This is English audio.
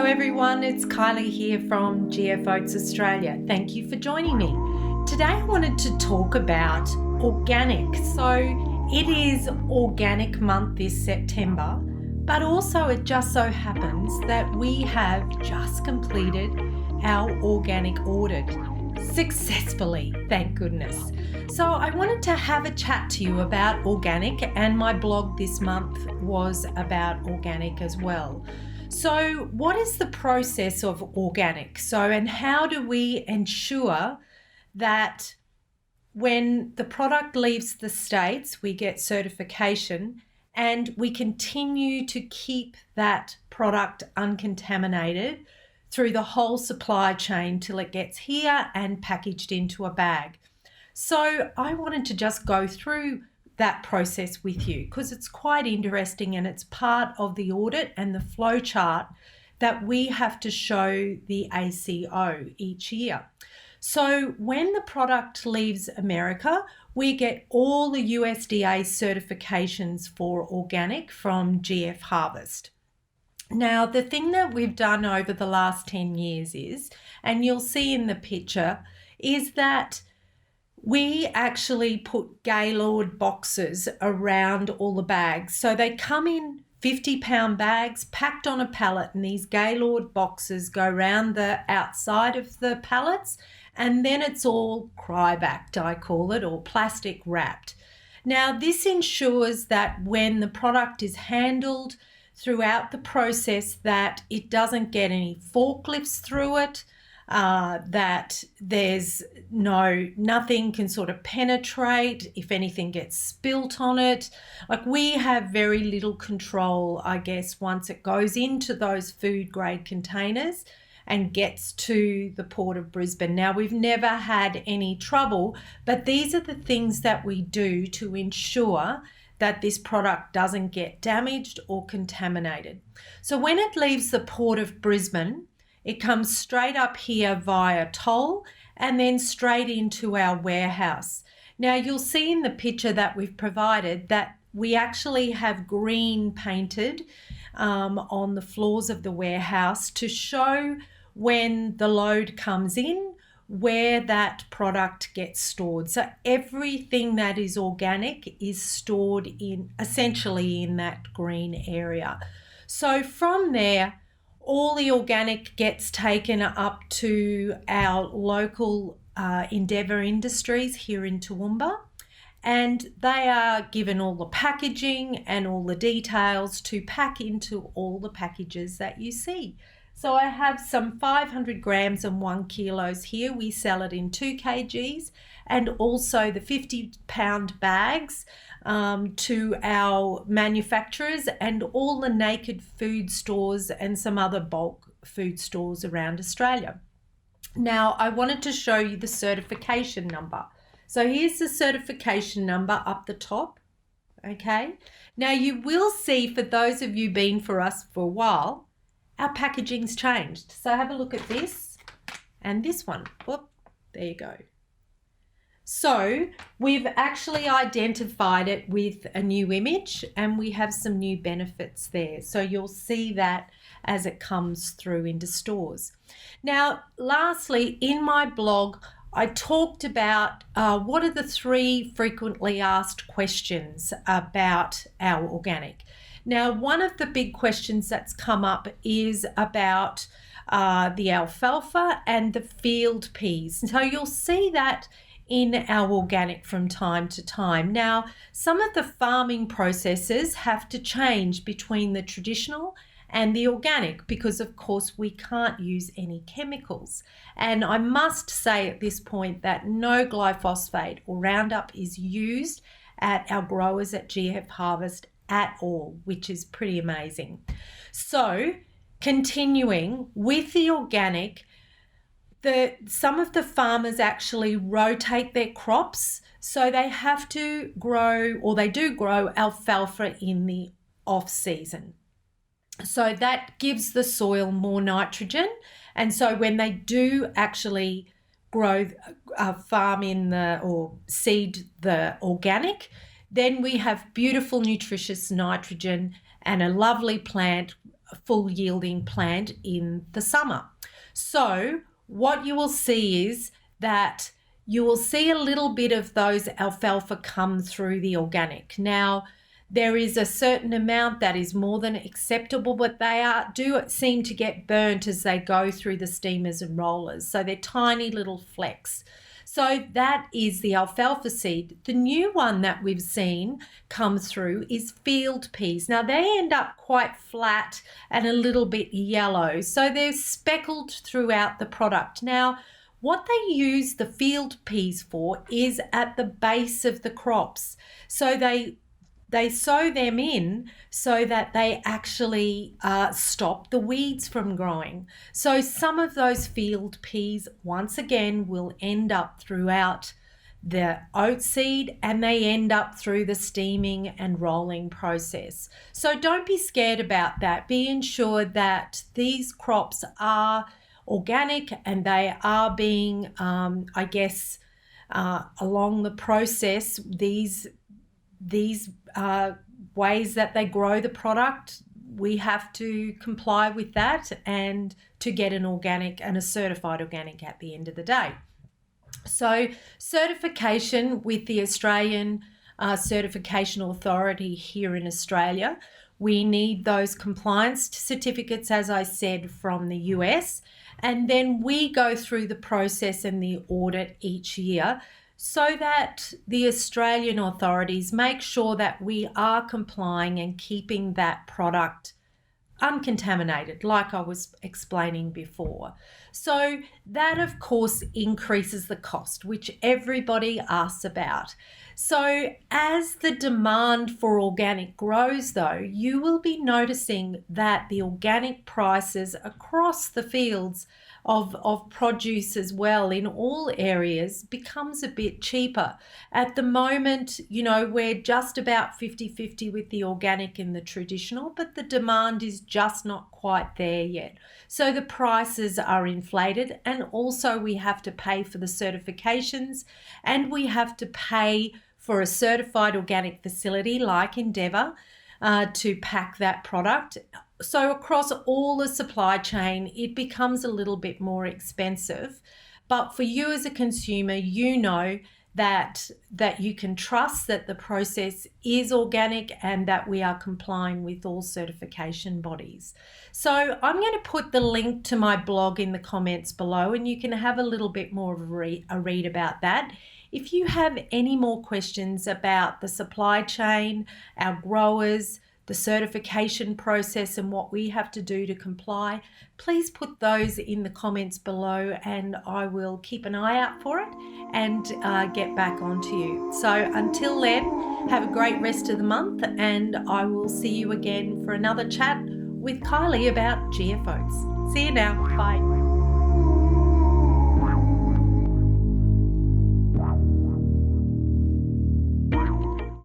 Hello everyone, it's Kylie here from GF Oats Australia. Thank you for joining me. Today I wanted to talk about organic. So it is organic month this September, but also it just so happens that we have just completed our organic audit successfully, thank goodness. So I wanted to have a chat to you about organic, and my blog this month was about organic as well. So what is the process of organic? And how do we ensure that when the product leaves the States, we get certification and we continue to keep that product uncontaminated through the whole supply chain till it gets here and packaged into a bag? So I wanted to just go through that process with you because it's quite interesting, and it's part of the audit and the flow chart that we have to show the ACO each year. So when the product leaves America, we get all the USDA certifications for organic from GF Harvest. Now, the thing that we've done over the last 10 years is, and you'll see in the picture, is that we actually put Gaylord boxes around all the bags. So they come in 50-pound bags packed on a pallet, and these Gaylord boxes go around the outside of the pallets, and then it's all cryobacked, I call it, or plastic wrapped. Now, this ensures that when the product is handled throughout the process, that it doesn't get any forklifts through it, that there's nothing can sort of penetrate if anything gets spilt on it. Like, we have very little control, I guess, once it goes into those food grade containers and gets to the Port of Brisbane. Now, we've never had any trouble, but these are the things that we do to ensure that this product doesn't get damaged or contaminated. So when it leaves the Port of Brisbane, it comes straight up here via toll and then straight into our warehouse. Now, you'll see in the picture that we've provided that we actually have green painted on the floors of the warehouse to show when the load comes in, where that product gets stored. So everything that is organic is stored essentially in that green area. So from there, all the organic gets taken up to our local Endeavour Industries here in Toowoomba, and they are given all the packaging and all the details to pack into all the packages that you see. So I have some 500 grams and 1 kilos here. We sell it in 2 kgs, and also the 50-pound bags to our manufacturers and all the naked food stores and some other bulk food stores around Australia. Now, I wanted to show you the certification number. So here's the certification number up the top, okay? Now, you will see, for those of you been for us for a while, our packaging's changed. So have a look at this and this one. Whoop, there you go. So we've actually identified it with a new image, and we have some new benefits there. So you'll see that as it comes through into stores. Now, lastly, in my blog, I talked about what are the 3 frequently asked questions about our organic. Now, one of the big questions that's come up is about the alfalfa and the field peas. So you'll see that in our organic from time to time. Now, some of the farming processes have to change between the traditional and the organic because, of course, we can't use any chemicals. And I must say at this point that no glyphosate or roundup is used at our growers at GF Harvest at all, which is pretty amazing. So continuing with the organic, some of the farmers actually rotate their crops, so they have to grow, or they do grow, alfalfa in the off season. So that gives the soil more nitrogen, and so when they do actually grow, farm or seed the organic, then we have beautiful nutritious nitrogen and a lovely plant full yielding plant in the summer. So what you will see is that you will see a little bit of those alfalfa come through the organic. Now, there is a certain amount that is more than acceptable, but they do seem to get burnt as they go through the steamers and rollers. So they're tiny little flecks. So that is the alfalfa seed. The new one that we've seen come through is field peas. Now they end up quite flat and a little bit yellow. So they're speckled throughout the product. Now, what they use the field peas for is at the base of the crops. So they sow them in so that they actually stop the weeds from growing. So some of those field peas, once again, will end up throughout the oat seed, and they end up through the steaming and rolling process. So don't be scared about that. Be ensured that these crops are organic and they are being, along the process, these ways that they grow the product, we have to comply with that and to get an organic and a certified organic at the end of the day. So certification with the Australian Certification Authority here in Australia, we need those compliance certificates, as I said, from the US, and then we go through the process and the audit each year, so that the Australian authorities make sure that we are complying and keeping that product uncontaminated, like I was explaining before. So that, of course, increases the cost, which everybody asks about. So as the demand for organic grows, though, you will be noticing that the organic prices across the fields of produce as well in all areas becomes a bit cheaper. At the moment, we're just about 50-50 with the organic and the traditional, but the demand is just not quite there yet. So the prices are inflated, and also we have to pay for the certifications, and we have to pay for a certified organic facility like Endeavour to pack that product. So across all the supply chain, it becomes a little bit more expensive. But for you as a consumer, you know that you can trust that the process is organic and that we are complying with all certification bodies. So I'm going to put the link to my blog in the comments below, and you can have a little bit more of a read about that. If you have any more questions about the supply chain, our growers, the certification process and what we have to do to comply, please put those in the comments below, and I will keep an eye out for it and get back onto you. So until then, have a great rest of the month, and I will see you again for another chat with Kylie about GF Oats. See you now. Bye.